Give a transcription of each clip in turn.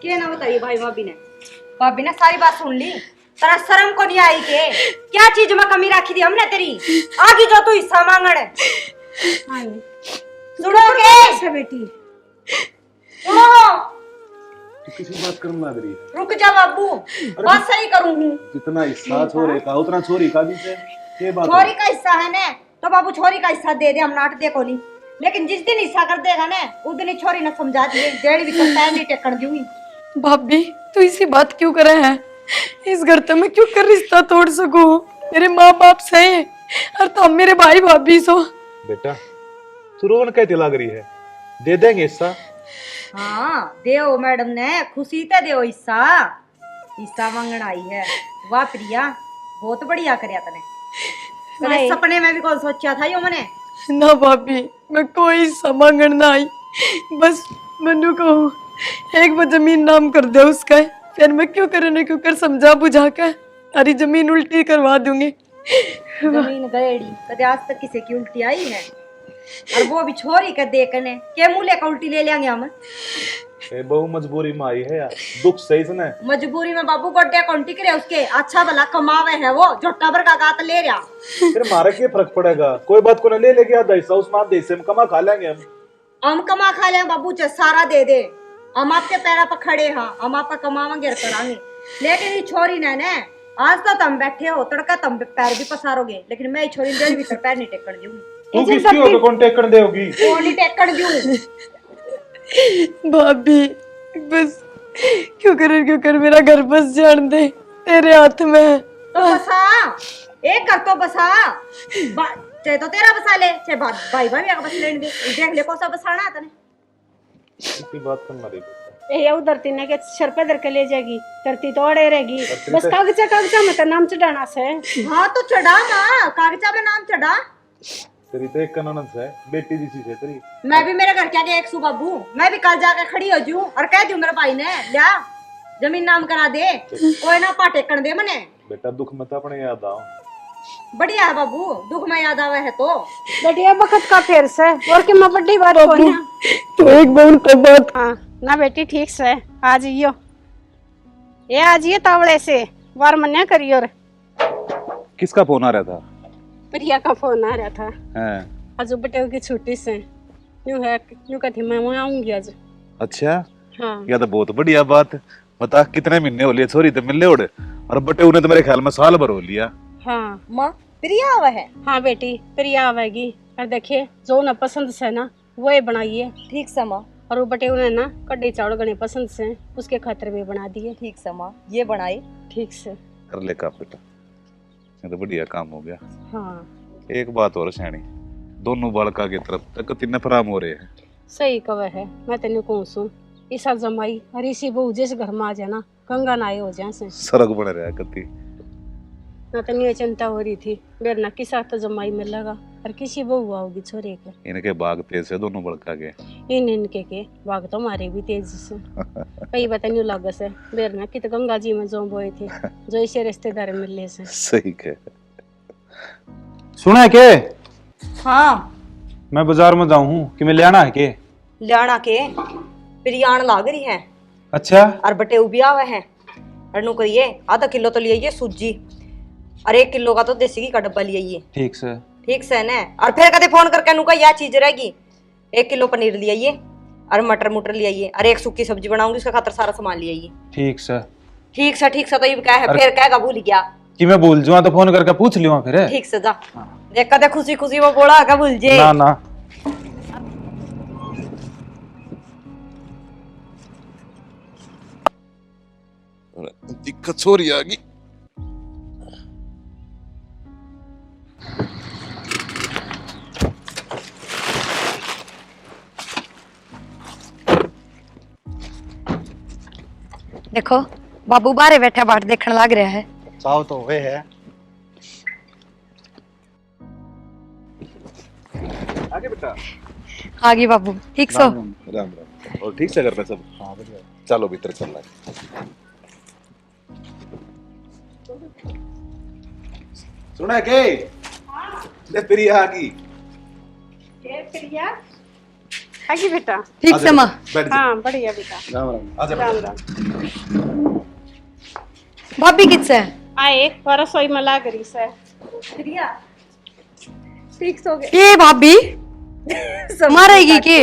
क्या ना बताइए भाभी ने सारी बात सुन ली। तेरा शर्म को नहीं आई के? क्या चीज में कमी रखी थी हमने तेरी? आगे जो तू हिस्सा मांगने सुनोगे बेटी? सुनो, तू किसी बात करने लग रही है? रुक जा बाबू, बात सही करूंगी। जितना हिस्सा छोरे का उतना छोरी का भी से। ये बात छोरी का हिस्सा है ना, तो बाबू छोरी का हिस्सा दे दे, हम नाट देखो नहीं। लेकिन जिस दिन हिस्सा कर देगा ना, उस दिन ही छोरी ने समझा दिए, डेढ़ भी पैर नहीं टेकन दूंगी। भाभी तू इसी बात क्यों करे है? इस घर तो मैं क्यों कर रिश्ता तोड़ सकूं? मेरे माँ बाप सही और तुम मेरे भाई भाभी सो। बेटा तू रोन कहती लग रही है, दे देंगे हिस्सा। हाँ देओ मैडम ने खुशी ते देओ हिस्सा। हिस्सा मांगन आई है। वाह प्रिया, बहुत बढ़िया करया तने। सपने में भी कौन सोचा था यो मैंने? ना भाभी मैं कोई समंगण ना आई, बस मनु कहूँ एक बार जमीन नाम कर दे उसका, फिर मैं क्यों करने क्यों कर समझा बुझा कर अरे जमीन उल्टी करवा दूंगी। जमीन गएड़ी कदे आज तक किसी की उल्टी आई है? और वो भी छोरी के देखने के मुँह का उल्टी ले लेंगे हम। ए बहु मजबूरी में आई है यार, दुख सही सुने। मजबूरी में बाबू गोड्डे कौंटी करे उसके, अच्छा भला कमावे है वो, झोटा भर का गात ले रहा। फिर मारे के फर्क पड़ेगा? कोई बात को ना ले लेके आधा हिस्सा उसमें आधे हिस्से में कमा खा लेंगे हम कमा खा लेंगे बाबू, चाहे सारा दे दे। हम आपके पैरा पर खड़े हाँ, हम आपका कमावांगे और करांगे। लेकिन ये छोरी ने आज तो तुम बैठे हो, तड़का तुम पैर भी पसारोगे, लेकिन मैं छोरी डेढ़ भीतर पैर नहीं टेकन दूंगी। तू किसकी हो तो कौन टेकन देगी? कौन नहीं टेकन दूं? भाभी बस क्यों कर मेरा घर बस जान दे, तेरे हाथ में है। तो बसा एक कर तो बसा, चाहे तो तेरा बसा ले, चाहे भाई भाई का बस लेने दे। देख ले कौन सा बसाना है तने। इतनी बात करना रे ये उधर तीन के सर पे धर के ले जाएगी, धरती तो अड़े रहेगी। बस कागजा में तो नाम चढ़ाना से। हाँ तो चढ़ा ना, कागजा में नाम चढ़ा। तेरी तो एक कानून है, बेटी जैसी है तेरी। मैं भी मेरे घर के आगे एक सु बाबू, मैं भी कल जाके खड़ी हो जूं और कह दूं मेरे भाई ने लिया जमीन नाम करा दे, कोई ना पाटे कर दे मने। बेटा दुख मत अपने याद आओ। बढ़िया है बाबू, दुख में याद आवे है तो। बेटिया बखत का फेर से और कि मैं बड़ी बात को ना तो एक बार उनका बात। हाँ ना बेटी ठीक से आ जाइयो, ये आ जाइए तावड़े से वार मन्या करियो। किसका फोन आ रहा था? प्रिया का फोन आ रहा था। हैं आज बटे की छुट्टी से यूं है, यूं कहती मैं वहां आऊंगी आज। अच्छा हाँ या तो बहुत बढ़िया बात। बता कितने महीने हो लिए छोरी तो मिलने उड़े, और बटे उन्हें तो मेरे ख्याल में साल भर हो लिया। हाँ माँ प्रिया आवा है? हाँ बेटी प्रिया आवेगी, और देखिए जो उन्हें पसंद से ना वो बनाइए। ठीक से माँ। और वो बटे उन्हें ना कड्डी चावल गणे पसंद से, उसके खातिर भी बना दिए। ठीक से माँ, ये बनाए ठीक से। कर ले काम बेटा, ये तो बढ़िया काम हो गया। हाँ एक बात और सैनी, दोनों बालका की तरफ तक तीन फराम हो रहे हैं। सही कवे है, मैं तेने कहूँ सू ईसा जमाई और इसी बहू जिस घर में आ जाना गंगा नाये हो जाए से सड़क बने रहा कति ना तनी चिंता हो रही थी बेरना किसा तो जमाई मिलेगा और किसी बहू आओगी छोरे के। इनके बाग तेज है दोनों बड़का के। इनके के बाग तो हमारे भी तेज से कई बात नहीं लग से बेरना कि तो गंगा जी में जो बोए थे जो इसे रिश्तेदार मिलने से। सही के सुना के? हाँ मैं बाजार में जाऊँ हूँ कि मैं ले आना है के? लियाना के प्रियाण लाग रही है। अच्छा और बटे भी आवे है। अनु करिए आधा किलो तो लिए सूजी, और 1 किलो का तो देसी घी का डब्बा लिए। ठीक से। ठीक से ना। और फिर कदे फोन करके अनु का यह चीज रहेगी, 1 किलो पनीर ले आइए, और मटर मुटर ले आइए, और 1 सूखी सब्जी बनाऊंगी उसका खातर सारा सामान ले आइए। ठीक से। ठीक से तो ये क्या है? फिर कहेगा भूल गया कि मैं भूल जाऊँ तो फोन करके पूछ लियो फिर। ठीक से जा देख कदे खुशी खुशी वो बोला का भूल जे ना ना। दिक्कत छोरी आ गई। देखो बाबू बाहर बैठा बाट देखने लग रहा है। चाव तो हुए है। आगे बेटा। आगे बाबू ठीक सो? राम राम। और ठीक से घर पे सब? हाँ बढ़िया। चलो भीतर चल रहा। सुना के? ले प्रिया आ गई। प्रिया आगे बेटा। ठीक से माँ। बैठ जा। हाँ बढ़िया बेटा। आजा राम बेटा। राम। भाभी किससे है? आए और रसोई में लाग रही से। प्रिया ठीक सो गए। ये भाभी मारेगी के?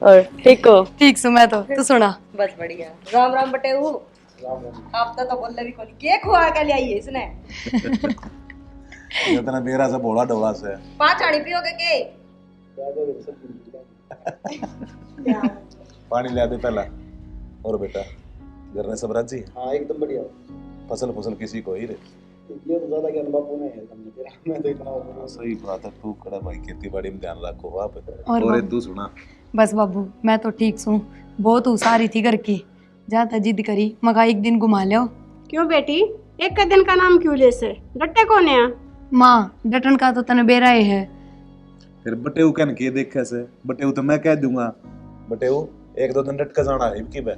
और ठीक हो? ठीक सो मैं तो तू सुना। बस बढ़िया। राम राम बटेऊ। आप तो बोल भी कोनी के खुआ के ले आई है इसने। ये तना बेरा से बोला डोला से 5 आनी पियोगे के? पानी ले दे पहला। और बेटा घर में सब राजी? हाँ एकदम बढ़िया। फसल किसी को ही रे। ये तो ज्यादा ज्ञान बापू ने है हमने तेरा, मैं तो इतना सही बात है। तू कड़ा भाई खेती बाड़ी में ध्यान रखो आप। और और बाबू? तू सुना। बस बाबू मैं तो ठीक हूँ, बहुत उसारी थी घर की, ज्यादा जिद करी मगा एक दिन घुमा लो। क्यों बेटी एक का दिन का नाम क्यों ले से? डट्टे कौन है? माँ डटन का तो तने बेरा ही है। फिर बटेऊ कहन के देखे से बटेऊ तो मैं कह दूंगा। बटेऊ 1-2 दिन डट का जाना है की बे।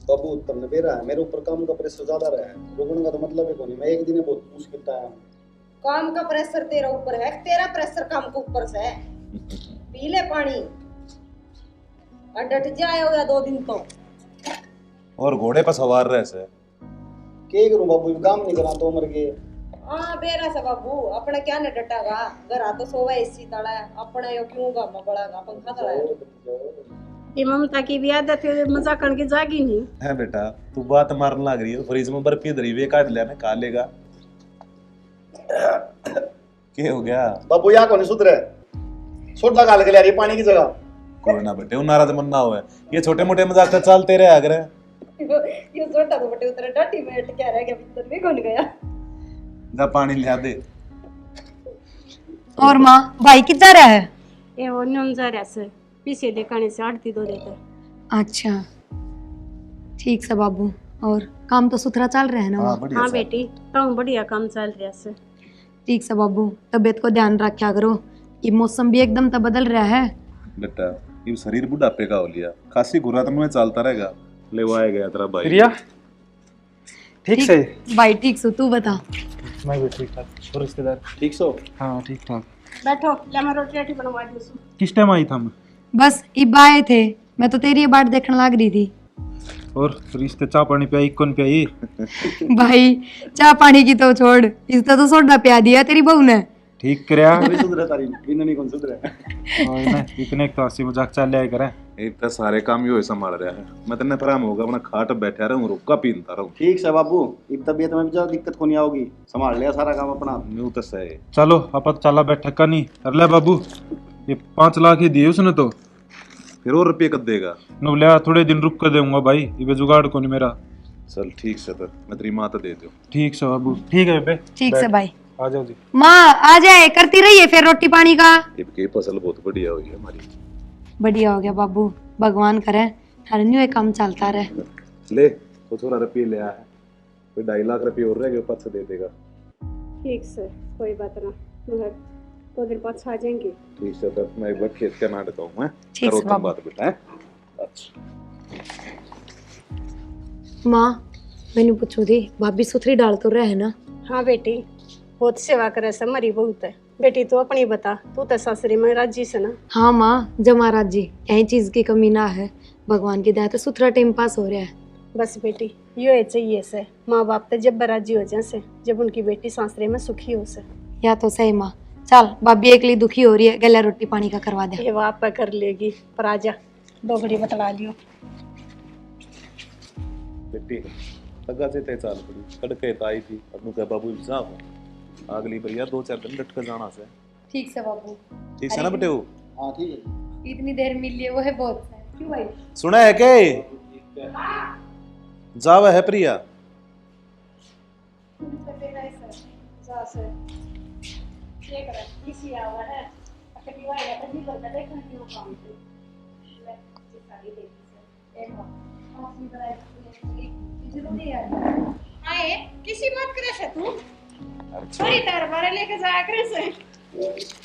बाबू तुमने बेरा है, मेरे ऊपर काम का प्रेशर ज्यादा रहा है, रुकने का तो मतलब है कौन। मैं एक दिन बहुत मुश्किल था। काम का प्रेशर तेरा ऊपर है, तेरा प्रेशर काम के ऊपर से है। पी ले पानी और डट जाए हो या 2 दिन तो। और घोड़े पर सवार रहे से क्या करूं बाबू, काम नहीं करा तो मर गए। हाँ बेरा सा बाबू अपने क्या न डटागा। घर आ तो सोवा एसी तड़ा है अपने यो क्यों गा बड़ागा पंखा तड़ा है। ये ममता की भी आदत है, मजाक करके जागी नहीं है बेटा। तू बात मारने लग रही है। फ्रिज में बर्फी धरी हुई काट लिया ना, खा लेगा। क्या हो गया बाबू यहाँ कौन सुधरे, सोडा गाल के ले रही है पानी की जगह। कोई ना बेटे नाराज मन ना हुआ। ये छोटे मोटे मजाक तो चलते रहे अगर। ये छोटा तो बटे उतरे डटी में क्या रह गया भीतर भी घुल गया। जा पानी ले दे। और माँ भाई कितना रहा है? ये वो न्यून जा रहा से पीछे देखाने से आड़ती दो देते। अच्छा ठीक से बाबू। और काम तो सुथरा चल रहा है ना? हाँ बढ़िया हाँ सा। बेटी काम बढ़िया काम चल रहा से। ठीक से बाबू तबीयत को ध्यान रखा करो, ये मौसम भी एकदम तो बदल रहा है। बेटा ये शरीर बुढ़ापे का हो लिया, खांसी घुरात में चलता रहेगा। ले वो आ गया तेरा भाई। प्रिया ठीक से? भाई ठीक सो तू बता। मैं भी ठीक ठाक। और रिश्तेदार ठीक सो? हाँ ठीक ठाक। बैठो ले मैं रोटी राटी बनवा दूँ। किस टाइम आई था मैं? बस इब आए थे, मैं तो तेरी बाट देखने लग रही थी। और रिश्ते चाह पानी पियाई कौन पियाई? भाई चाय पानी की तो छोड़, इसका तो सोडा पिया दिया तेरी बहू ने। ठीक करया। अभी सुधरे तारी इन नहीं कौन सुधरे। और ना इतने तो हंसी मजाक चल लिया करे। इतना सारे काम यो संभाल रहा है। मैं तेने फराम होगा अपना खाट बैठा रहूं, रुका पीनता रहूं। ठीक है बाबू, इब तबीयत में भी ज्यादा दिक्कत को नहीं आओगी, संभाल लिया सारा काम अपना। न्यू तो सही। चलो अपन चला बैठा का नहीं कर ले बाबू। ये 5 लाख ही दिए उसने तो। फिर और रुपये कब देगा? नो ले थोड़े दिन रुक कर दूंगा भाई, ये जुगाड़ को नहीं मेरा। चल ठीक से तो मैं तेरी माँ तो दे दूं। ठीक से बाबू। ठीक है बे। ठीक से भाई। आ जाओ जी। माँ आ जाए, करती रहिए फिर रोटी पानी का। इनकी फसल बहुत बढ़िया हुई है हमारी। बढ़िया हो गया बाबू, भगवान करे हर न्यू ये काम चलता रहे। ले तो थोड़ा रुपये ले आया है, कोई 2.5 लाख रुपये और रह गए, ऊपर से दे देगा। ठीक से कोई बात ना, मगर 2 दिन बाद आ जाएंगे। ठीक है तो मैं एक बार खेत का नाटक हूँ मैं। ठीक करो से तुम बाबू। बात बेटा। हैं? अच्छा माँ मैंने पूछो थी भाभी सुथरी डाल तो रहे है ना? हाँ बेटी बहुत सेवा करे से मरी बहुत है। बेटी तू अपनी बता, तू तो सासरी में राजी से ना? हाँ माँ जमा राजी, यही चीज की कमी ना है, भगवान की दया तो सुथरा टाइम पास हो रहा है। बस बेटी यो है चाहिए से, माँ बाप तो जब राजी हो जाए से जब उनकी बेटी सासरे में सुखी हो से। या तो सही माँ। चल भाभी एकली दुखी हो रही है, गला रोटी पानी का करवा दे। ये वो आप कर लेगी, पर आजा 2 घड़ी बतला लियो। बेटी लगा से ते चाल पड़ी कड़के ताई थी अपनों के बाबू साहब अगली बढ़िया 2-4 दिन लटक जाना से। ठीक से बाबू। ठीक है ना बेटे? वो हाँ ठीक है। इतनी देर मिल लिए वो है बहुत है। क्यों भाई? सुना है के जावा है प्रिया? आए किसी बात करे से तू छोरी तार बारे लेके जाया करे से।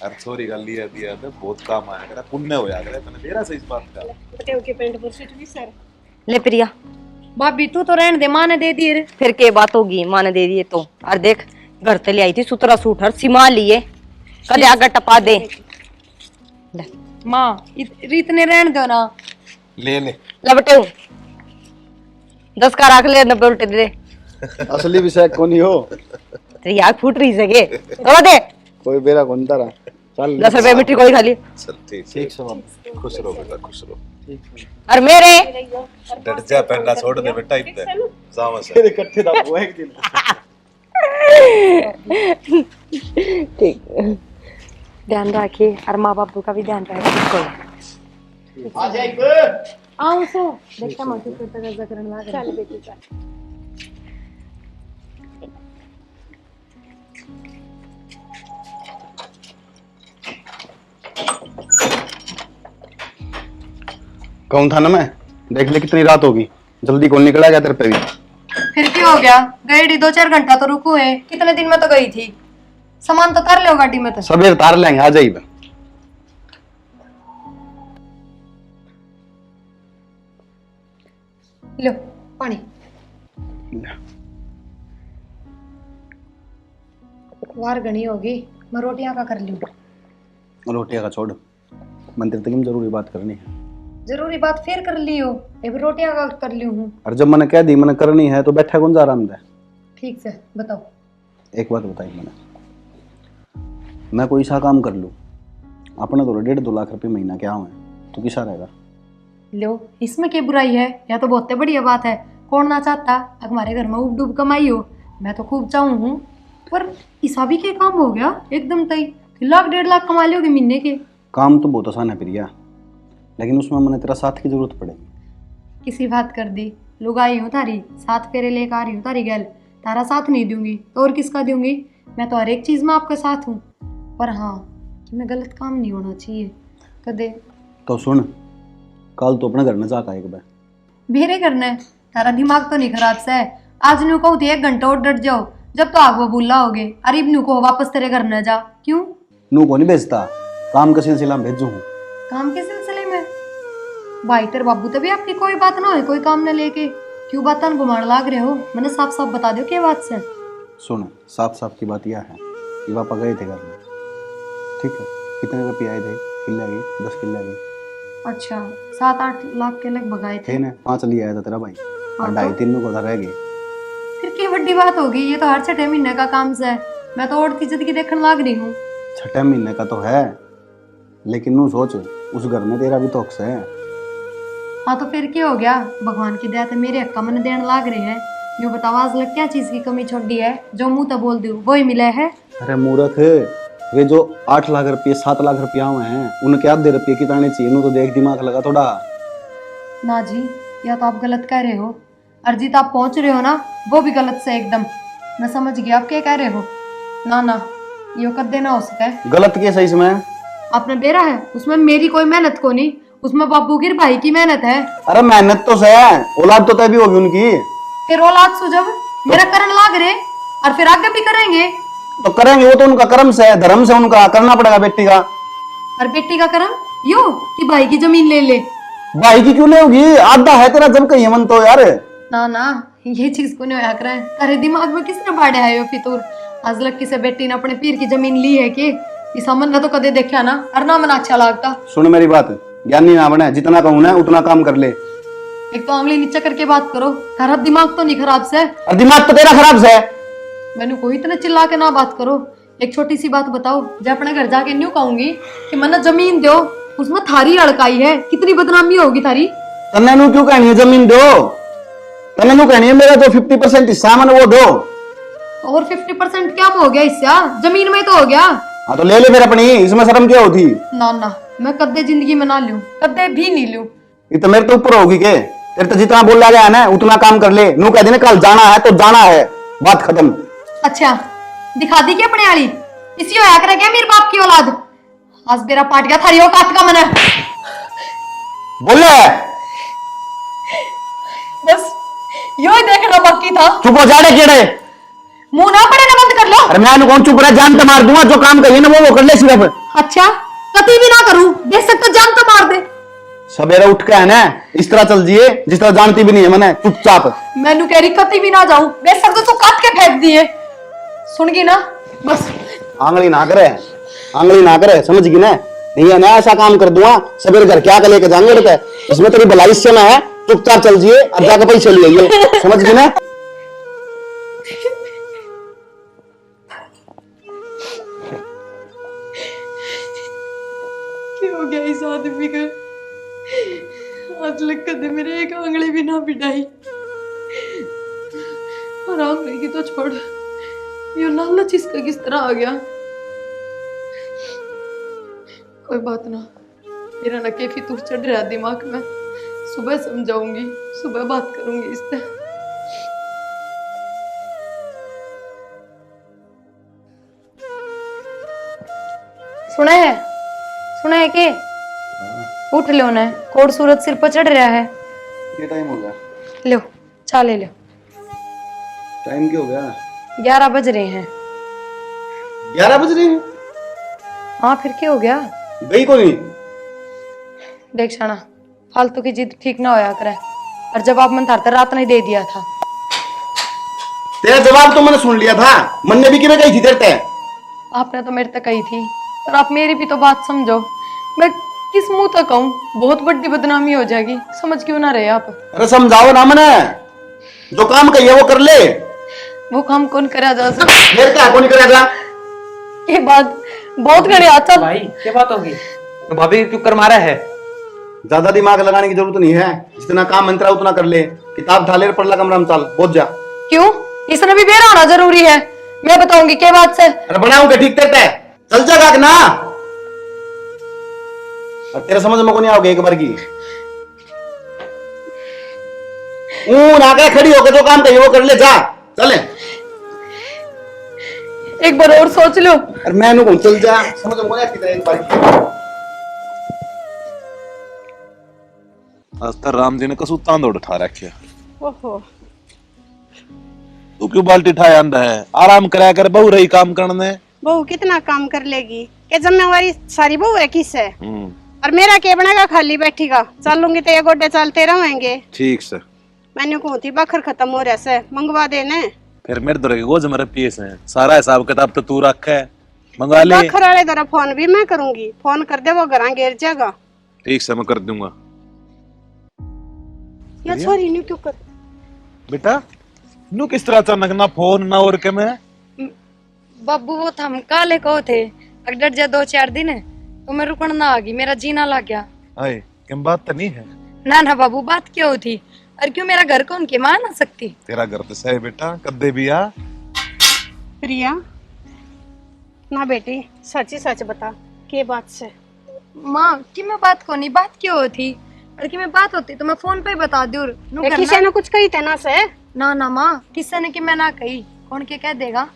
अरे छोरी का लिया दिया तो बहुत काम आया करे, पुण्य होया करे तने तेरा से इस बात का। बटेव के पेंट पर सीट भी सर। ले प्रिया भाभी तू तो रहने दे, माँ ने दे दी रे। फिर के बात होगी, माँ ने दे दिए तो। और देख घर ते ले आई थी सुतरा सूट हर सिमा लिए, कदे आगे टपा दे। ले माँ इतने रहने दो ना। ले ले लपटे 10 का रख ले, 90 उल्टे दे दे। असली विषय कौन हो? तेरी आग फूट रही सके तो दे। कोई बेरा कौन तारा? चल 10 रुपए मिट्टी कोई खाली। चल ठीक ठीक से बाबू। खुश रहो बेटा, खुश रहो। और मेरे डट जा, पहनना छोड़ दे बेटा, इतने जावा से फिर इकट्ठे दा वो एक दिन। ठीक, ध्यान रखिए और माँ बापू का भी ध्यान रखिए। आ जाए आओ सो देखता मासी को तो गजा करने लगा। चल बेटी चल। कौन था ना मैं? देख ले कितनी रात होगी, जल्दी कौन निकला गया तेरे पे भी? फिर क्या हो गया? गई 2-4 घंटा तो रुको है, कितने दिन में तो गई थी। सामान तो कर लो गाड़ी में तो। सवेरे तार लेंगे, आ जाइए। लो पानी। वार गणी होगी, मैं रोटियां का कर लूं। रोटियां का छोड़, मंदिर तक जरूरी बात करनी है। जरूरी बात फिर कर लियो, अब रोटियां का कर लियो हूँ। और जब मैंने कह दी मैंने करनी है तो बैठा कौन जा आराम दे। ठीक से बताओ। एक बात बताई मैंने, मैं कोई सा काम कर लूँ, अपना तो 1.5-2 लाख रुपए महीना क्या हुआ है, तो किसा रहेगा? लो इसमें क्या बुराई है, या तो बहुत बढ़िया बात है। कौन ना चाहता हमारे घर में उब डूब कमाई हो, मैं तो खूब चाहूँ हूँ। पर इसा भी क्या काम हो गया एकदम तय 1-1.5 लाख कमा लोगे महीने के। काम तो बहुत आसान है प्रिया, लेकिन उसमें मैंने तेरा साथ की जरूरत पड़ेगी। किसी बात कर दी, लोग आई हूँ थारी 7 फेरे लेकर आ रही हूँ तारी गैल, तारा साथ नहीं दूंगी तो और किसका दूंगी? मैं तो हर एक चीज में आपके साथ हूँ, पर हाँ कि मैं गलत काम नहीं होना चाहिए कदे। तो सुन, कल तो अपने घर में जाकर एक बार। मेरे करना है, तारा दिमाग तो नहीं खराब सा है? आज न्यू कहूँ 1 घंटा और डट जाओ, जब तो आग वो बुला होगे। अरे न्यू को वापस तेरे घर न जा, क्यों? नू को नहीं भेजता, काम के सिलसिला में भेजू हूँ। काम के सिलसिले में? भाई तेरे बाबू तभी आपकी कोई बात ना हो, कोई काम न लेके क्यों बात घुमाने लाग रहे हो? मैंने साफ साफ बता दो क्या बात से। सुन, साफ साफ की बात यह है कि पापा गए थे घर में, ठीक है? कितने रुपये आए थे? किले गए, 10 किले गए। अच्छा 7-8 लाख के लगभग आए थे। थे ना, 5 लिए आया था तेरा भाई, और 2.5-3 को रह गए। फिर क्या बड़ी बात होगी? ये तो हर 6 महीने का काम से है, मैं तो और जिंदगी देखने लाग रही हूँ। 6 महीने का तो है, लेकिन नू सोच उस घर में तेरा भी तो हक है। हाँ तो फिर क्या हो गया? भगवान की दया तो मेरे हक्का मन देने लाग रहे हैं। यो बताओ आज लग क्या चीज की कमी छोड़ी है, जो मुंह तो बोल दूं वही मिला है। अरे मूर्ख, वे जो 8 लाख रुपये 7 लाख रुपया हुए हैं, उनके आधे रुपये किताने चाहिए, नू तो देख दिमाग लगा थोड़ा। ना जी, या तो आप गलत कह रहे हो, अर्जित आप पहुंच रहे हो ना, वो भी गलत से एकदम। मैं समझ गया आप क्या कह रहे हो। ना ना, यो कर देना हो सके। गलत क्या सही इसमें? आपने बेरा है, उसमें मेरी कोई मेहनत को नहीं, उसमें बाबू की भाई की मेहनत है। अरे मेहनत तो से औलाद तो तय भी होगी उनकी। फिर औलाद सुजब मेरा करन लाग रहे, और फिर आगे भी करेंगे। तो करेंगे, वो तो उनका कर्म से है, धर्म से उनका करना पड़ेगा बेटी का। और बेटी का करम यो कि भाई की जमीन ले ले। भाई की क्यों नहीं होगी? आधा है तेरा जब कहीं मन तो यार। ना ना, ये चीज को नहीं होया करे। अरे दिमाग में किसने बाढ़े है यो फितूर? आज लग किसे बेटी ने अपने पीर की जमीन ली है कि इस अमन ने तो कदे देखा ना, और ना मन अच्छा लगता। सुन मेरी बात, ज्ञानी ना बने, जितना कहूं ना उतना काम कर ले। एक तो आंगली नीचे करके बात करो, तारा दिमाग तो नहीं खराब से? और दिमाग तो तेरा खराब से। मैंने कोई इतना चिल्ला के ना बात करो। एक छोटी सी बात बताओ, जब अपने घर जाके न्यू कहूंगी कि मैंने जमीन दो, उसमें थारी अड़काई है, कितनी बदनामी होगी थारी। तन्ने नू क्यों कहनी है जमीन दो? तन्ने नू कहनी है मेरा जो 50% हिस्सा मन वो दो। और 50% क्या हो गया हिस्सा? जमीन में तो हो गया। हाँ तो ले ले फिर अपनी, इसमें शर्म क्या होती? ना ना, मैं कदे जिंदगी में ना लूं, कदे भी नहीं लूं। ये तो मेरे तो ऊपर होगी के? तेरे तो जितना बोला गया है ना उतना काम कर ले। नू कह दी ना कल जाना है तो जाना है, बात खत्म। अच्छा दिखा दी क्या अपने वाली? इसी होया करे क्या मेरे बाप की औलाद? आज मेरा पाट गया थारी औकात का मन है। बोले बस यो ही देखना बाकी था। चुप हो जा रे केड़े, मुंह ना पड़े ना बंद कर लो। अरे मैं कौन चुप रहा, जान तो मार दूंगा। जो काम करिए ना वो कर ले सिर्फ। अच्छा कभी भी ना करूं, देख सकते जान तो मार दे। सवेरे उठ के है ना इस तरह चल जिए जिस तरह जानती भी नहीं है मैंने, चुपचाप। मैनू कह रही कभी भी ना जाऊं, देख सकते तू काट के फेंक दिए। सुन गई ना? बस आंगली ना करे, आंगली ना करे, समझ गई ना? नहीं है ना ऐसा काम कर दूंगा सवेरे घर क्या कर लेके जाएंगे रुपए इसमें तेरी भलाई से ना है चुपचाप चल जिए और जाकर पैसे ले आइए समझ गए ना। क्या हो गया इस आदमी का? आज लग कदे मेरे एक आंगली भी ना पिटाई। और आंगली की तो छोड़, ये लालच इसका किस तरह आ गया? कोई बात ना, मेरा ना कैफी तूर चढ़ रहा दिमाग में। सुबह समझाऊंगी, सुबह बात करूंगी इससे। सुना है के उठ लो ना, कोड सूरत सिर पर चढ़ रहा है। ये टाइम हो गया? लो चा ले लो। टाइम क्या हो गया? 11 बज रहे हैं। 11 बज रहे हैं? हाँ फिर क्या हो गया? गई को नहीं? देख शाना, फालतू की जिद ठीक ना होया करे। और जवाब मन थारते रात नहीं दे दिया था। तेरा जवाब तो मैंने सुन लिया था, मन ने भी कि गई थी देर। आपने तो मेरे तक कही थी, पर आप मेरी भी तो बात समझो। मैं किस मुंह तक कहूँ? बहुत बड़ी बदनामी हो जाएगी, समझ क्यों ना रहे आप? अरे समझाओ ना, मैंने जो काम कही है वो कर ले। वो काम कौन करा जा सकता? फिर क्या कौन करेगा? ये बात बहुत घड़ी आता भाई क्या बात होगी? तो भाभी क्यों कर मारा है? ज्यादा दिमाग लगाने की जरूरत नहीं है, जितना काम मंत्रा उतना कर ले। किताब उठा ले, पढ़ ला, कमरा में चल, पहुंच जा। क्यों? इसने भी बेरा होना जरूरी है? मैं बताऊंगी क्या बात से। अरे बनाऊंगा ठीक तेरे, चल जागा ना। और तेरे समझ में को नहीं आओगे एक बार की। ना के खड़ी होकर जो काम कही वो कर ले, जा चले। एक बार और सोच लो। और मैं कहूं चल जा, समझ में को नहीं आती एक बार की। आज तक राम जी ने कसू तांदोड़ उठा रखे। ओहो तू क्यों बाल्टी उठाया अंधा है? आराम कराया कर, बहू रही काम करने। बहू कितना काम कर लेगी? क्या जिम्मेवारी सारी बहू है किस है? और मेरा क्या बनेगा? खाली बैठीगा, चलूंगी तो ये गोड्डे चलते रहेंगे। ठीक से मैंने कहूँ थी बखर खत्म हो रहा से, मंगवा देने। फिर मेरे दर गोज मेरे पीस है, सारा हिसाब किताब तो तू रखा है, मंगा ले। बखर वाले दरा फोन भी मैं करूंगी, फोन कर दे वो घर गिर जाएगा। ठीक से मैं कर दूंगा। या सॉरी न्यू क्यों कर? बेटा नू किस तरह अचानक ना फोन ना और के में? बाबू वो हम काले को थे, अगर जा 2-4 दिन तो मैं रुकन ना आ गई, मेरा जीना लग गया। आए क्या बात तो नहीं है? ना बाबू बात क्यों होती? और क्यों मेरा घर कौन के मान आ सकती? तेरा घर तो सही बेटा, कद्दे भी आ। प्रिया ना बेटी, सच ही सच बता के बात से। माँ कि मैं बात को नहीं, बात क्यों होती? और कि मैं बात होती तो मैं फोन पे ही बता दूं। किसी ने कुछ कही थे ना से? ना माँ, किसी ने कि मैं ना कही, कौन के कह देगा?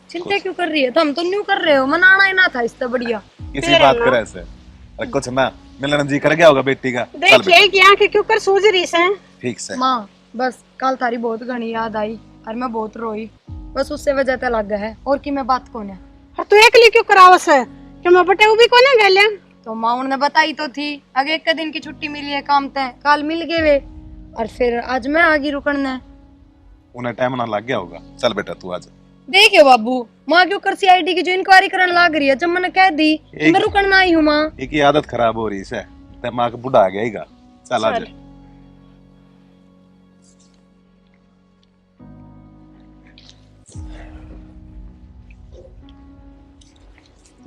चिंता क्यों कर रही है? तो हम तो न्यू कर रहे हो, मनाना ही ना था इससे बढ़िया। किसी बात करे ऐसे? अरे कुछ ना, मिलना जी कर गया होगा बेटी का। देखिए कि आंखें क्यों कर सूझ रही से? ठीक से माँ बस कल थारी बहुत घनी याद आई और मैं बहुत रोई, बस उससे वजह ते लग है। और की मैं बात कौन है? और तू एकली क्यों करावस है? कि मैं बटे भी कोने गेल्या? तो माँ उन्होंने बताई तो थी, आगे एक दिन की छुट्टी मिली है काम ते, कल मिल गए वे, और फिर आज मैं आगी रुकने। उन्हें टाइम ना लग गया होगा। चल बेटा तू आज देखियो बाबू, माँ क्यों कर सीआईडी की जो इंक्वायरी करने लग रही है, जब मैंने कह दी मैं रुकन आई हूँ। माँ एक ही आदत खराब हो रही है, दिमाग बुढ़ा आ गया। चल आज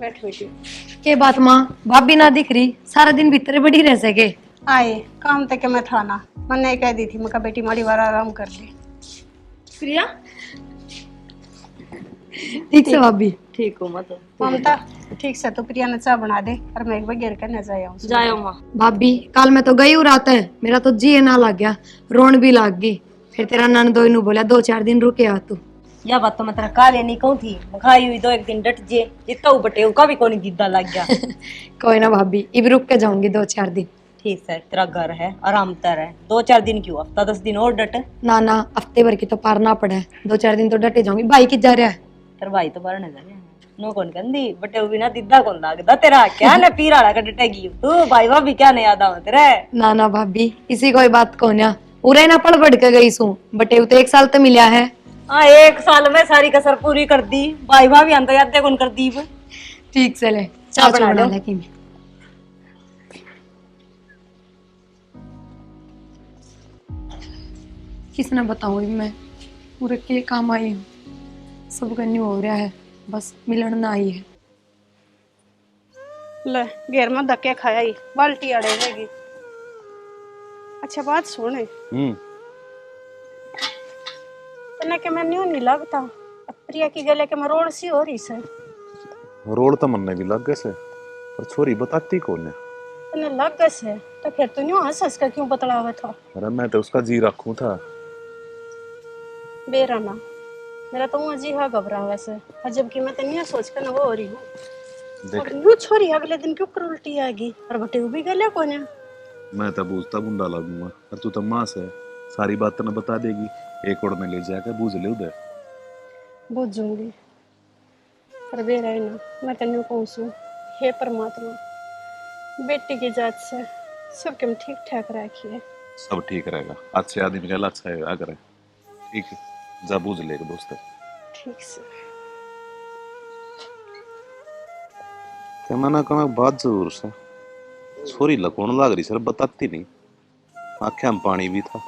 बैठ बेटी। के बात माँ, भाभी ना दिख रही, सारा दिन भीतर बड़ी रह सके। आए काम तक मैं था ना, मैंने कह दी थी, मैं कहा बेटी माड़ी बार आराम कर ले। प्रिया ठीक से भाभी? ठीक हो मत ममता ठीक से, तो प्रिया ने चाय बना दे और मैं एक बार गिर कर न जाया हूँ। जायो माँ। भाभी कल मैं तो गई हूँ रात है, मेरा तो जी ना लग गया, रोन भी लग गई। फिर तेरा ननदोई नु बोला 2-4 दिन रुके आ तू। या बात तो मैं तेरा काले नहीं कहूँ थी, खाई हुई 2-1 दिन डट जे, जितना बटे उसका भी कोई दीदा लग गया। कोई ना भाभी, इब रुक के जाऊंगी 2-4 दिन। ठीक है, तेरा घर है, आराम तर है। 2-4 दिन क्यों, हफ्ता 10 दिन और डट। ना हफ्ते भर की तो पार ना पड़े, 2-4 दिन तो डटे जाऊंगी। भाई किध जा रहा है? तेरा भाई तो बाहर नहीं नो कौन कंदी बटे भी ना दीदा कौन लागदा तेरा क्या ना पीरा का डटेगी तू भाई भाभी क्या नहीं याद आवे तेरे? ना भाभी इसी कोई बात को ना पूरा ना पढ़ के गई सू, बटे तो 1 साल तो मिला है। हाँ 1 साल में सारी कसर पूरी कर दी, भाई भाभी हम तो याद कौन कर दी। ठीक चले, चाय बना लो। लेकिन किसने बताऊँ मैं पूरे के काम आई हूँ, सब करनी हो रहा है, बस मिलन ना आई है। ले घेर में धक्के खाया ही बाल्टी अड़े रहेगी। अच्छा बात सुन, तने के मैं न्यू नहीं लगता प्रिया की गले के मैं रोड सी हो रही से। रोड तो मन भी लग गए से, पर छोरी बताती कौन है? तने लग गए से तो फिर तू न्यू हंस हंस कर क्यों बतलावा था? अरे मैं तो उसका जी रखूं था। बेरा ना मेरा तो मुँह जी हाँ घबरा वैसे, और जबकि मैं तो सोच कर ना वो हो रही हूँ। देख न्यू छोरी अगले दिन क्यों कर उल्टी आएगी और बटे भी गले कौन है? मैं तो बूझता बुंडा लगूंगा, पर तू तो माँ से सारी बात न बता देगी, एक ओर में ले जाकर बूझ ले उधर। बूझूंगी पर बेरा है ना, मैं तेन कहूँ हे परमात्मा बेटी की जात से सबके हम ठीक ठाक रखिए। सब ठीक रहेगा, अच्छे आदमी का अच्छा है अगर ठीक है, जा बूझ लेगा दोस्त। ठीक से ते मना कहना बात जरूर से, छोरी लकोण लाग रही सर, बताती नहीं, आंखें में पानी भी था,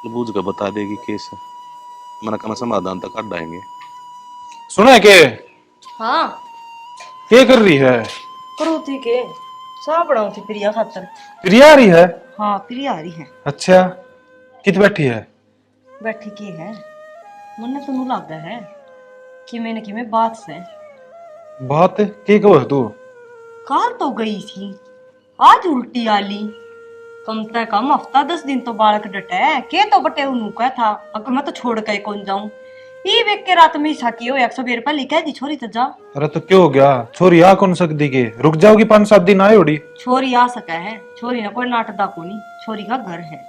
बूझ कर बता देगी कैसे, मना कहना समाधान तक काट आएंगे। सुना है के हाँ क्या कर रही है? करो थी के सा बनाऊ थी प्रिया खातर। प्रिया आ रही है? हाँ प्रिया आ रही है। अच्छा कित बैठी है? बैठी की है मन तो लगा है कि मैंने कि मैं बात से बात के कहो तू? काल तो गई थी, आज उल्टी आली, कम से कम हफ्ता 10 दिन तो बालक डटे के तो बटे उन्हों का था, अगर मैं तो छोड़ के कौन जाऊं। ये वेख के रात में साकी हो 100 पर लिखा दी छोरी तो जा। अरे तो क्यों हो गया? छोरी आ कौन सकती के? रुक जाओगी 5-7 दिन आए उड़ी। छोरी आ सका है, छोरी ना कोई नाटदा को नहीं, छोरी का घर है,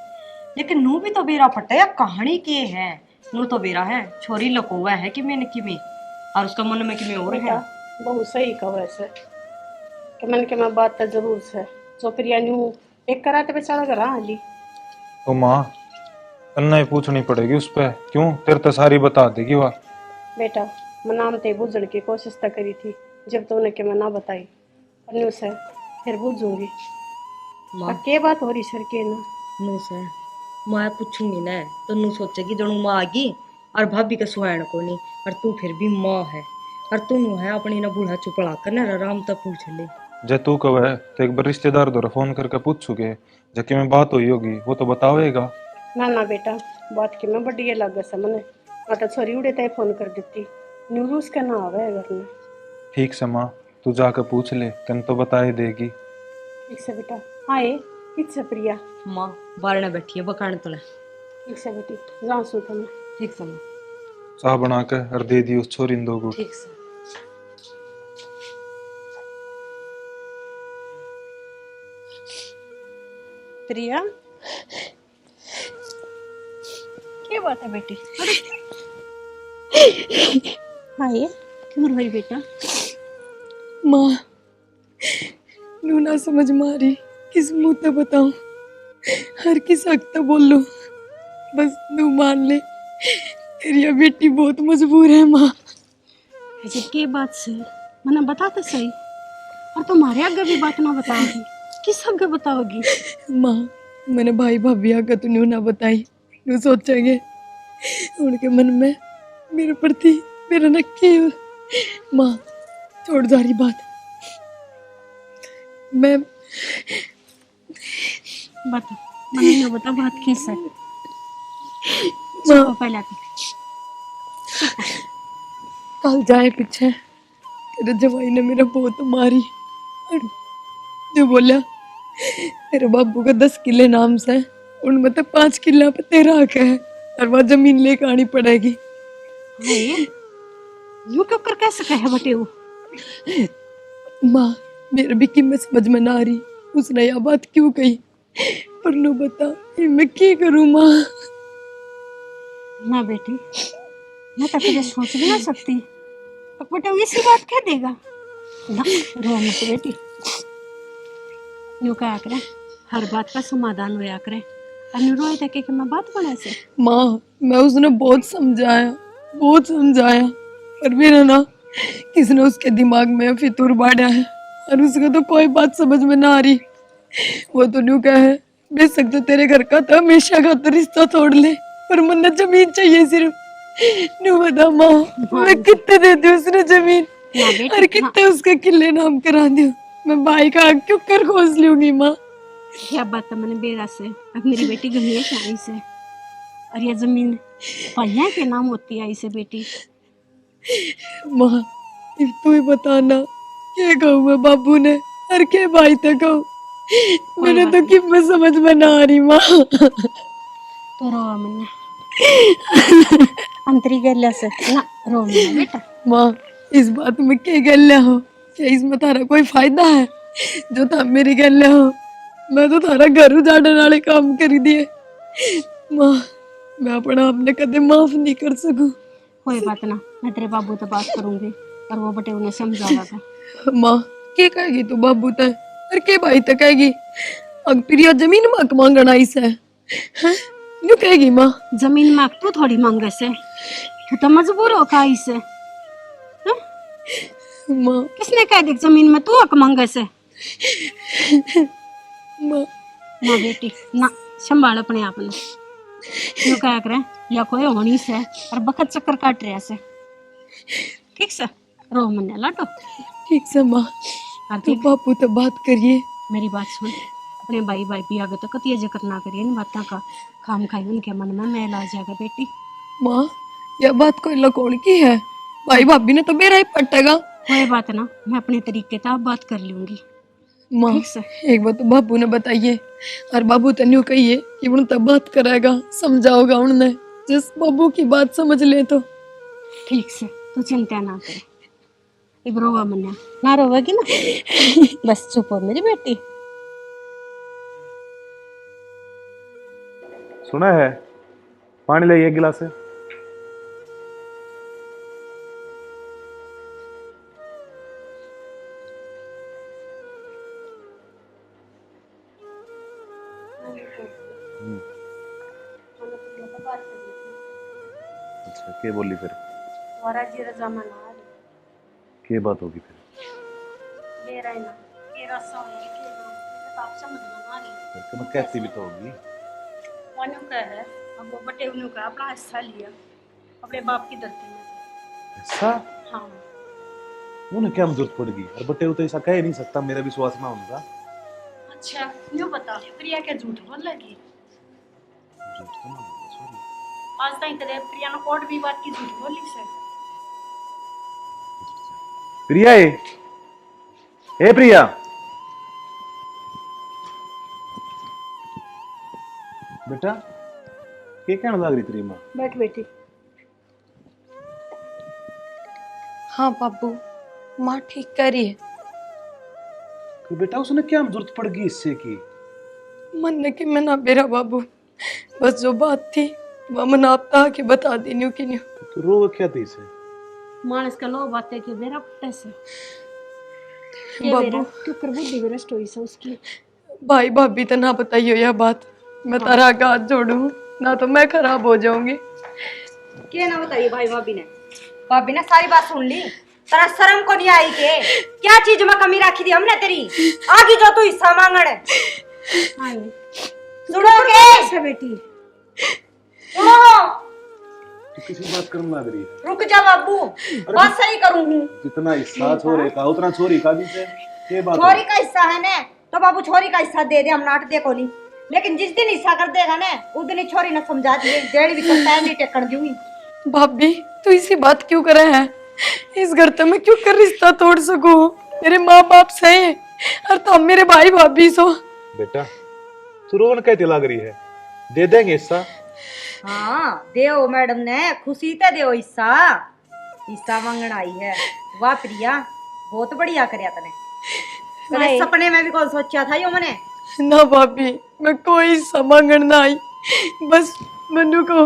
लेकिन नू भी तो बेरा फटे या कहानी के है, नू तो बेरा है छोरी लकोवा है कि मैंने कि में और उसका मन में कि में और है। बहुत सही कहो ऐसे कि मन के मैं बात तो जरूर से जो प्रिया न्यू एक कराते बेचारा घर आली। तो माँ अन्ना ही पूछनी पड़ेगी उस पे, क्यों तेरे तो सारी बता देगी वह। बेटा मैं नाम ते बुझने की कोशिश तो करी थी, जब तो उन्हें के मैं ना बताई न्यू से फिर बुझूंगी के बात हो रही सर के ना। नू से मैं पूछूंगी ना तो नू सोचेगी जनू माँ आगी और भाभी का सुहान को नहीं, और तू फिर भी माँ है और तू नू है अपनी ना बूढ़ा चुपड़ा कर ना आराम तक पूछ ले। जे तू कब है तो एक बार रिश्तेदार द्वारा फोन करके पूछूगे, जबकि में बात हुई होगी वो तो बतावेगा ना। ना बेटा बात की मैं बड़ी लग से मने मैं तो छोरी उड़े तय फोन कर देती, न्यू रूस का ना आवे घर में। ठीक से माँ तू जाकर पूछ ले, तेन तो बता ही देगी। ठीक से बेटा। हाँ ये ठीक से प्रिया माँ बारने बैठी है बकाने तले। ठीक से बेटी जाऊँ सू तुम्हें। ठीक से माँ। चाह बना के और दे दी उस छोरी दो को। ठीक से। प्रिया क्या बात है बेटी? हाँ ये क्यों रोई बेटा? माँ नू ना समझ मारी, किस मुंह से बताऊं, हर किस हक तो बोल लो, बस नू मान ले तेरी ये बेटी बहुत मजबूर है माँ। ऐसी के बात से मैंने बताते सही, और तुम्हारे आगे भी बात ना बताओगी, किस आगे बताओगी? माँ मैंने भाई भाभी आगे तो न्यू ना बताई, न्यू सोचेंगे उनके मन में मेरे प्रति मेरा नक्की। माँ छोड़ जा रही बात, मैं बता मैंने बता बात किस है? चुप पहले कल जाए पीछे तेरे जवाई ने मेरा बहुत मारी और जो बोला तेरे बाबू का 10 किले नाम से, उनमें तो 5 किला पे तेरा हक है और वह जमीन लेकर आनी पड़ेगी। यूं क्यों कर कैसे कहे बटे वो? माँ मेरे भी कीमत समझ में ना आ रही, उसने यह बात क्यों कही, पर नो बता ये मैं क्या करूँ माँ? ना बेटी मैं तो तुझे सोच भी ना सकती, अब बेटा इसी बात कह देगा ना। रो मत बेटी, यूं कहा करे हर बात का समाधान होया करे, और रोए तक कि मैं बात बना से। माँ मैं उसने बहुत समझाया पर मेरा ना किसने उसके दिमाग में फितूर बांधा है और उसको तो कोई बात समझ में ना आ रही। वो तो न्यू कहे बेशक तो तेरे घर का तो हमेशा का तो रिश्ता तोड़ ले, पर मुन्ने जमीन चाहिए सिर्फ। नू बता माँ, मैं कितने दे दूं उसने जमीन, ना बेटी, और कितने उसके किले नाम करा दूं। मैं भाई का आग क्यों कर खोज लूंगी माँ। क्या बात है मैंने बेरा से, अब मेरी बेटी गई है शादी से, और ये जमीन भैया के नाम होती है इसे बेटी। माँ तू ही बताना क्या कहूँ मैं बाबू ने, और के भाई तक कहूँ, मैंने तो कि मैं समझ में ना आ रही माँ। तो रो मैंने अंतरी गैल्या से ना रो मैंने बेटा। माँ इस बात में क्या गल्ला हो, क्या इसमें तारा कोई फायदा है जो था मेरी गल्ला हो। मैं तो थारा घर उजाड़ने वाले काम कर दिए माँ, मैं अपना आपने कदे माफ नहीं कर सकूं। कोई बात ना, मैं तेरे बाबू से बात करूंगी और वो बटे उन्हें समझाएगा। माँ के कहेगी तू बाबू तक, और के भाई तक कहेगी अग प्रिया जमीन मांग मांगना इसे हैं? न्यू कहेगी माँ। जमीन मांग तू थोड़ी मांगे से, तू तो मजबूर हो का इसे। माँ किसने कह दी जमीन में तू हक मांगे से। माँ ना बेटी ना, संभाल अपने आप ने। क्यों क्या करे या कोई होनी से और बखत चक्कर काट रहा से। ठीक से रो मन्ने लाटो। ठीक से माँ, तू बापू तो बात करिए। मेरी बात सुन, अपने भाई भी आगे तो कतिया जिक्र ना करिए इन बातों का, खाम खाई उनके मन में मैल आ जाएगा बेटी। माँ यह बात कोई लकोड़ की है, भाई भाभी ने तो मेरा ही पटेगा। कोई बात ना, मैं अपने तरीके से आप बात कर लूंगी। माँ ठीक से एक बात तो बाबू ने बताइए, और बाबू तो न्यू कहिए कि उन तब बात कराएगा, समझाओगा उन्हें, जिस बाबू की बात समझ ले तो। ठीक से तू चिंता ना करे। अब रोवा मन्या ना रोवेगी ना, बस चुप हो मेरी बेटी। सुना है, पानी लाइए एक गिलास है। अच्छा क्या बोली फिर? वारा जी रजामा ना आ क्या बात होगी फिर? ले रहा है ना, ये रसा है कि ना, आप समझ में आ रही। फिर मैं कहती भी तो होगी। वानु का है, अब वो बटे उन्हों का अपना हिस्सा लिया अपने बाप की धरती में। ऐसा? हाँ उन्हें क्या जरूरत पड़ेगी, और बटे तो ऐसा कह ही नहीं सकता, मेरा विश्वास ना उनका। अच्छा यूं बता, प्रिया के झूठ बोल लगी। झूठ तो ना बोला, सॉरी। आज तक तेरे प्रिया ने कोर्ट भी बात की झूठ बोली से। प्रिया ए प्रिया, बेटा क्या कहना लग रही तेरी माँ? बैठ बेटी। हाँ बाबू, माँ ठीक कह रही है। कि बेटा उसने क्या जरूरत पड़ गई इससे की? मन ने कि मैं ना बेरा बाबू, बस जो बात थी वह मन आप के बता दी न्यू की न्यू। तो रो क्या थी इसे? मानस का लो बातें कि बेरा पट्टे से बाबू क्यों कर बुद्धि भ्रष्ट हुई से उसकी। भाई भाभी तो ना बताइयो यह बात, मैं तारा आगे हाथ जोड़ू ना तो मैं खराब हो जाऊंगी। क्या ना बताइए भाई भाभी ने सारी बात सुन ली, तेरा शर्म को नहीं आई के? क्या चीज में कमी रखी थी हमने तेरी? आगे जो तू हिस्सा मांगण सुनोगे बेटी। सुनो, तू किसी बात करने लग रही है? रुक जा बाबू, बात सही करूँ हूँ। जितना हिस्सा छोरे का उतना छोरी का भी से ये बात छोरी का हिस्सा है ना, तो बाबू छोरी का हिस्सा दे दे, हम नाट दे को नहीं। लेकिन जिस दिन हिस्सा कर देगा ना, उस दिन ही छोरी ने समझा दिए, डेढ़ भी करता है नहीं टेकन दूंगी। भाभी तू इसी बात क्यों करे है? इस घर तो मैं क्यों कर रिश्ता तोड़ सकूं? मेरे माँ बाप सही और तुम मेरे भाई भाभी सो। बेटा तू रोन कहती लग रही है, दे देंगे हिस्सा। हाँ देओ मैडम ने खुशी ते देओ हिस्सा, हिस्सा मांगण आई है। वाह प्रिया बहुत बढ़िया करया तने, कने सपने में भी कौन सोचा था यो मने? ना भाभी मैं कोई समंगण ना आई, बस मनु को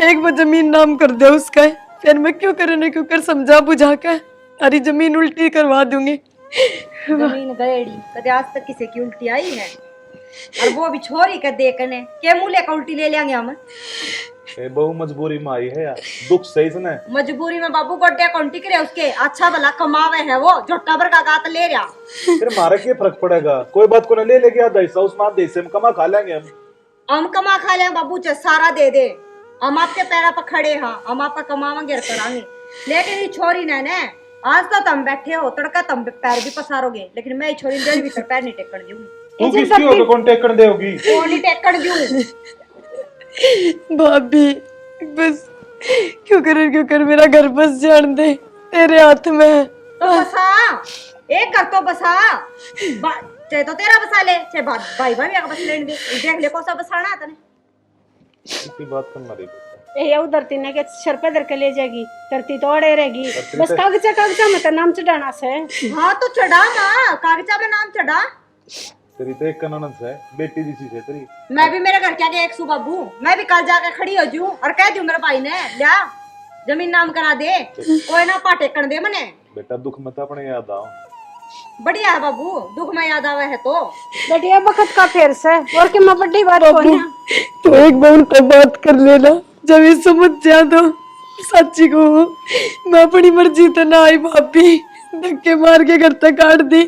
एक बार जमीन नाम कर दे उसका, फिर मैं क्यों करने क्यों कर समझा बुझा के अरे जमीन उल्टी करवा दूंगी। जमीन गएड़ी कदे आज तक किसी की उल्टी आई है? और वो भी छोरी के देखने के मुंह लेकर उल्टी ले लेंगे हम। ए बहु मजबूरी में आई है यार, दुख सही सुने। मजबूरी में बाबू गोड्डे कौन टिक रहे उसके, अच्छा भला कमावे है वो, झोटा भर का गात ले रहा। फिर मारे के फर्क पड़ेगा, कोई बात को ना ले लेके आधा हिस्सा उसमें आधे हिस्से में कमा खा लेंगे हम कमा खा लेंगे बाबू, चाहे सारा दे दे, हम आपके पैरा पर खड़े हाँ, हम आपका कमावेंगे करांगे। लेकिन ये छोरी ने आज तो तुम बैठे हो, तड़का तुम पैर भी पसारोगे, लेकिन मैं छोरी डेढ़ भीतर पैर नहीं टेकन दूंगी। तू किसकी हो तो कौन टेकन देगी? कौन नहीं टेकन दूं? भाभी बस क्यों कर मेरा घर बस जान दे, तेरे हाथ में है। तो बसा एक कर तो बसा, चाहे तो तेरा बसा ले, चाहे भाई भाई का बस लेने दे, देख ले कौन सा बसाना है तने। इसकी बात करना रे ये उधर तीन के सर पे धर के ले जाएगी, धरती तो अड़े रहेगी। बस कागजा में तो नाम चढ़ाना से। हाँ तो चढ़ा माँ, कागजा में नाम चढ़ा। तेरी तो एक कानून है, बेटी जैसी है तेरी। मैं भी मेरे घर के आगे एक सु बाबू, मैं भी कल जाके खड़ी हो जूं और कह दूं मेरे भाई ने लिया जमीन नाम करा दे, कोई ना पाटे कर दे मने। बेटा दुख मत अपने याद आओ। बढ़िया है बाबू, दुख में याद आवे है तो बढ़िया वक्त का फेर से और कि मैं बड़ी बात बाबू कोनी। तो एक बार उनका बात कर लेना, जब ये समझ जा तो सच्ची को मैं अपनी मर्जी तो ना आई भाभी, धक्के मार के घर तक काट दी,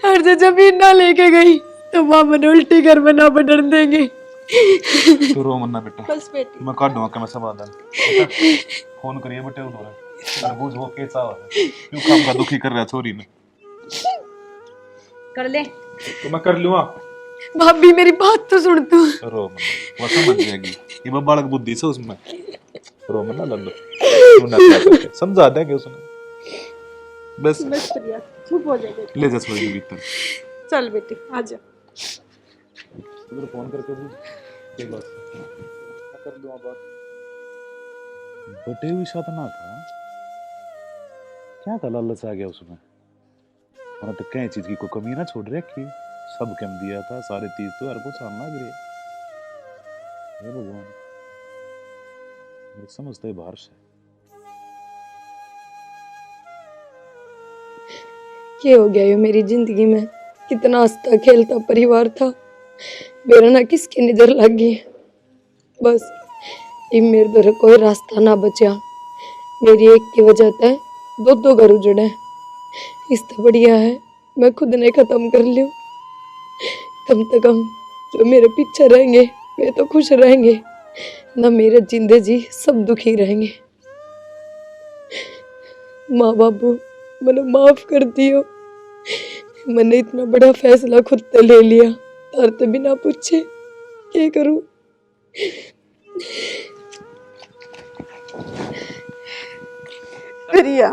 और जो जमीन ना लेके गई तो माँ मन उल्टी घर में ना बढ़न देंगे। तू रो मन्ना बेटा, बस बेटी मैं काट दूंगा का मैं समाधान। फोन करिए बेटे उन्होंने, तरबूज वो कैसा हो क्यों काम का दुखी कर रहा छोरी ने। कर ले तो मैं कर लूंगा। भाभी मेरी बात तो सुन तू। रो मन्ना, वो समझ जाएगी, ये मैं बालक बुद्धि से उसमें। रो मन्ना लल्लो, तू ना कर, समझा देंगे उसने। बस बस प्रिया चुप हो जा बेटी। ले जा छोरी के भीतर। चल बेटी आजा। उधर फोन करके पूछ के बात कर दूंगा बात। बटे हुई साधना था, क्या था लालच आ गया उसमें। मैंने तो कई चीज की कोई कमी ना छोड़ रखी, सब कम दिया था, सारे तीज तो हर को सामना गिरे। हे भगवान, मेरी समझता है बाहर से। ये हो गया ये मेरी जिंदगी में, कितना हंसता खेलता परिवार था, मेरा ना किसकी नजर लग गई। बस ये मेरे द्वारा कोई रास्ता ना बचा, मेरी एक की वजह से दो घर उजड़े। इससे बढ़िया है मैं खुद ने खत्म कर लियो, कम से कम जो मेरे पीछे रहेंगे वे तो खुश रहेंगे, ना मेरे जिंदे जी सब दुखी रहेंगे। माँ बाबू मैंने माफ कर दियो, मैंने इतना बड़ा फैसला खुद से ले लिया, तारते बिना पूछे क्या करूं। प्रिया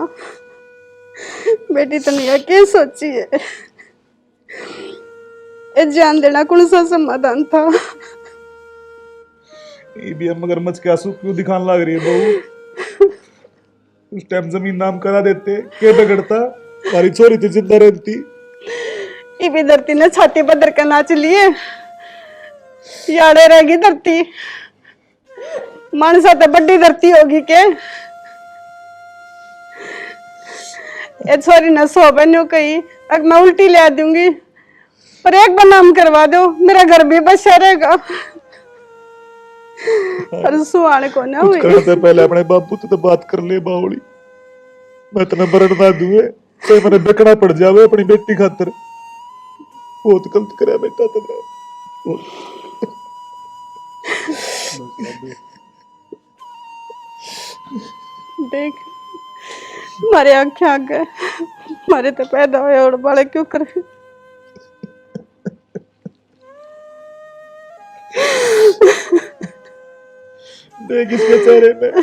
बेटी तुमने यह क्या सोची है? ये जान देना कौन सा समाधान था? ये भी हम मगरमच्छ के आंसू क्यों दिखाने लग रही है बहू? उस टाइम जमीन नाम करा देते, क्या बिगड़ता? हमारी छोरी तो जिंदा रहती। ये भी धरती ने छाती पर धर के नाच लिए, याड़े रहेगी धरती, मानसा तो बड़ी धरती होगी के। ये छोरी ने सो बनो कही, अब मैं उल्टी ले दूंगी, पर एक बार नाम करवा दो, मेरा घर भी बचा रहेगा। पर सुहाने को ना हुई। करने से पहले अपने बापू तो बात कर ले बावली, मैं इतना बरड़ ना दूं तो मैंने बेकना पड़ जावे अपनी बेटी खातर। बहुत गलत करे बेटा तुमने। देख मारे आंखें आ गए, मारे तो पैदा हुए और बड़े क्यों करे। देख इसके चेहरे में,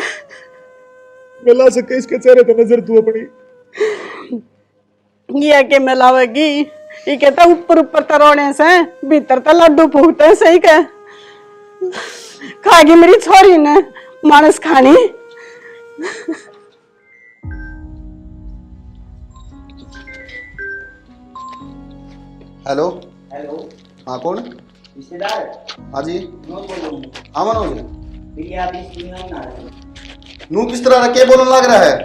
मिला सके इसके चेहरे पे नजर तू अपनी। ये के मिलावेगी, ये कहता ऊपर ऊपर तरोड़े से भीतर तो लड्डू फूटते सही के। खागी मेरी छोरी ने मानस खानी। हेलो हेलो, हाँ कौन? रिश्तेदार? हाँ जी विनोद बोल रहा हूँ। हाँ मनोज, भैया आप इस टीम में ना रहे, नू किस तरह के बोलने लग रहा है?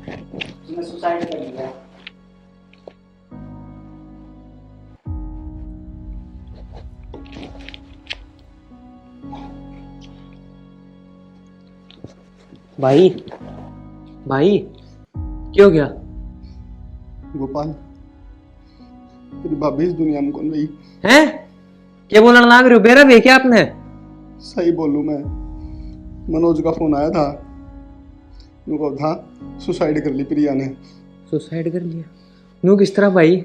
तुम्हें सुसाइड कर लिया। भाई भाई क्या हो गया? गोपाल तेरी भाभी इस दुनिया में कौन रही? हैं? क्या बोलने लग रहे हो? बेरा वे क्या आपने? सही बोलूं मैं, मनोज का फोन आया था, उनको था सुसाइड कर ली प्रिया ने। सुसाइड कर लिया? नू किस तरह भाई?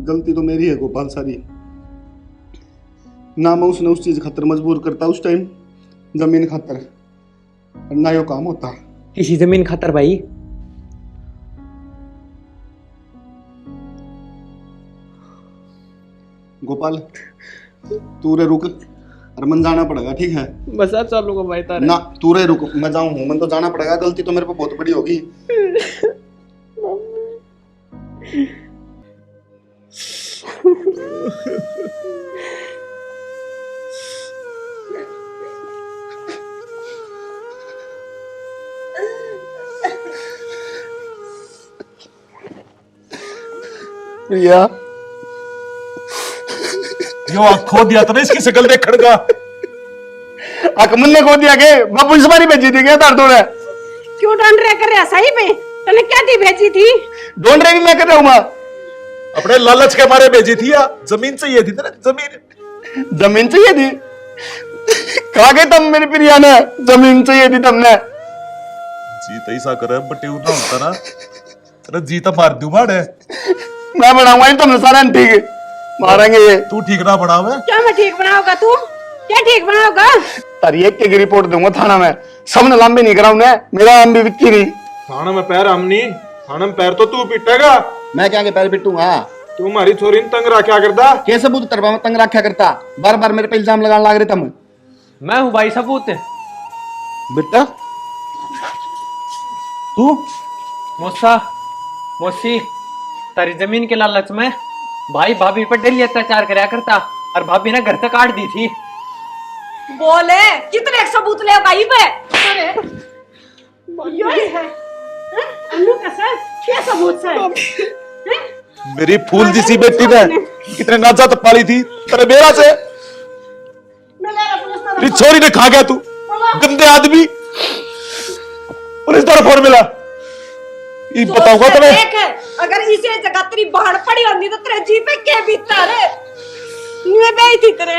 गलती तो मेरी है गोपाल सारी, ना मैं उसने उस चीज खातर मजबूर करता उस टाइम, जमीन खातर, और ना यो काम होता। किसी जमीन खातर भाई? गोपाल तू रे रुक, और मन जाना पड़ेगा, ठीक है? बस आप चलूंगा भाई तारे। ना तू रे रुक, मैं जाऊं हूं, मन तो जाना पड़ेगा, गलती तो मेरे पे बहुत बड़ी होगी। प्रिया यो आँख खो दिया था ना इसकी शकल देख खड़का। अकमल ने खो दिया के बापू इस बारी भेजी थी क्या तार तोड़े? क्यों ढूंढ रहे कर रहा सही में? तने क्या दी भेजी थी? ढूंढ रही भी मैं कर रहा हूँ मां। अपने लालच के मारे भेजी थी या जमीन चाहिए थी ना? जमीन जमीन चाहिए थी? कहा गए तुम मेरी प्रिया ने? जमीन चाहिए थी तुमने? जीत ऐसा करे बटे ना होता ना तेरा जीता मार दूं मारे। मैं बनाऊंगा नहीं तुमने सारा ठीक मारेंगे ये। तू ठीक ना बनावे। क्या मैं ठीक बनाऊंगा? तू क्या ठीक बनाओगा? तारी एक की रिपोर्ट दूंगा थाना में, सबने लंबे नहीं कराऊं मैं, मेरा आम भी विक्की नहीं। थाने में पैर हमनी, थाने में पैर तो तू पीटेगा। मैं क्या के पैर पिटूंगा? तू हमारी छोरी ने तंग रखा करता। के सबूत तरफा में तंग रखा करता? बार बार मेरे पे इल्जाम लगाने लग रहे तुम। मैं हूँ भाई सबूत। बेटा तू मौसा मौसी तारी जमीन के लालच में भाई भाभी पर डेली अत्याचार कराया करता और भाभी ने घर तक काट दी थी। बोले कितने सबूत ले भाई पे? अरे यो ही है अन्नू का सर क्या सबूत है? मेरी फूल जैसी बेटी ने कितने नाजात पाली थी तेरे बेरा से। तेरी छोरी ने खा गया तू गंदे आदमी। पुलिस द्वारा फोन मिला ये बताऊंगा तुम्हें। देख अगर इसे जगह तेरी बाहर पड़ी होती तो तेरे जी पे क्या बीतता रे? मैं गई थी तेरे